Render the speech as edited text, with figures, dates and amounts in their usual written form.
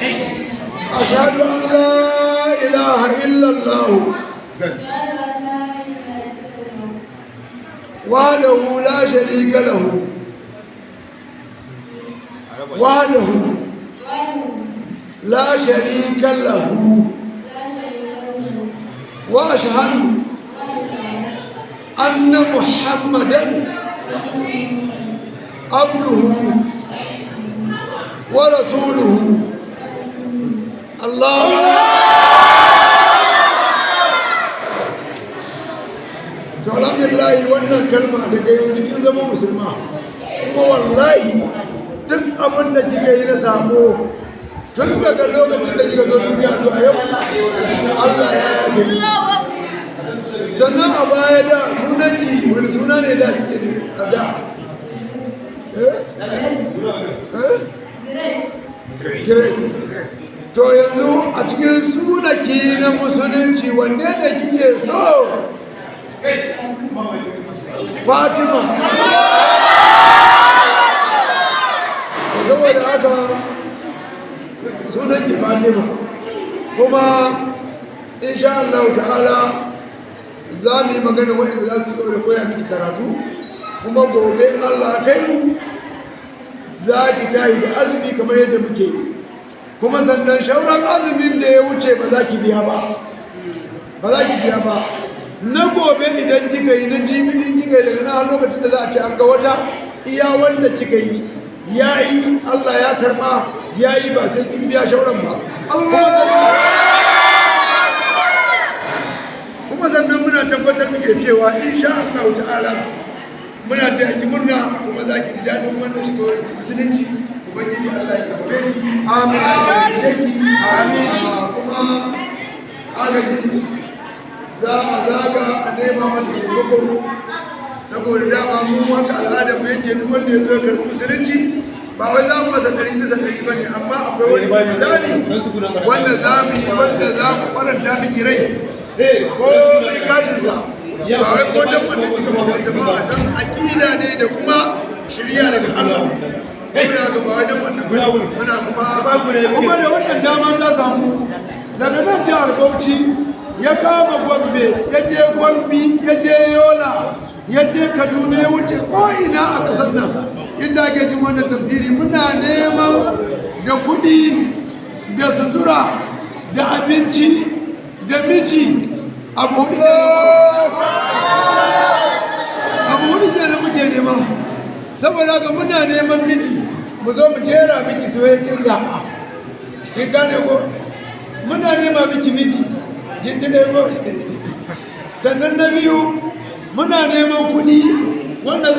أشهد أن لا إله إلا الله وحده لا شريك له وحده لا شريك له وأشهد أن محمدا عبده ورسوله الله alhamdulillah wannan kalma daga yanzu kin zama musulma kuma wallahi duk abin da kika yi na sabo tun daga lokacin da kika zo duniya zuwa yau Allah ya yabe sannan a baya da sunanki wani suna ne da kike a da Grace. To yanzu a cikin sunaki na musulunci wanne da kike so? Fatima. Saboda haka sunanki Fatima kuma insha Allah ta'ala za mu yi magana wa'anda za su ci gaba da koya miki karatu kuma gobe in Allah kai mu za ki tayi da azumi kamar yadda muke yi kuma sannan shauran azumin da ya wuce ba za ki biya ba na gobe idan kika yi na jibi in kika yi daga na lokacin da za a ce an ga wata iya wanda kika yi ya yi Allah ya karɓa ya yi ba sai kin biya shauran ba kuma sannan muna tabbatar muke cewa insha Allah ta'ala muna ta yaki murna kuma za ki ji daɗin wannan shigowar musulunci ubangiji Allah ya karɓe amin amin kuma agaji za a zaga a nema mata taimako saboda dama mu haka al'adar mu yake duk wanda ya zo ya karɓi musulunci ba wai za mu masa 100% ba ne amma akwai wani misali wanda za mu yi wanda za mu faranta miki rai ko mai kashinsa ba wai ko dan wanda kika musulunta ba don aƙida ne da kuma shirya daga Allah saboda haka ba wai dan wanda muna kuma da wannan dama ta samu daga nan jihar Bauchi ya kama Gombe ya je Gombe ya je Yola ya je Kaduna ya wuce ko'ina a ƙasar nan inda ake jin wannan tafsiri muna neman da kuɗi da sutura da abinci da miji abu hudu ke da muke nema saboda haka muna neman miji mu zo mu jera miki soyayyen zaɓa kin gane ko muna nema miki miji jinjine ko sannan na biyu muna neman kuɗi wanda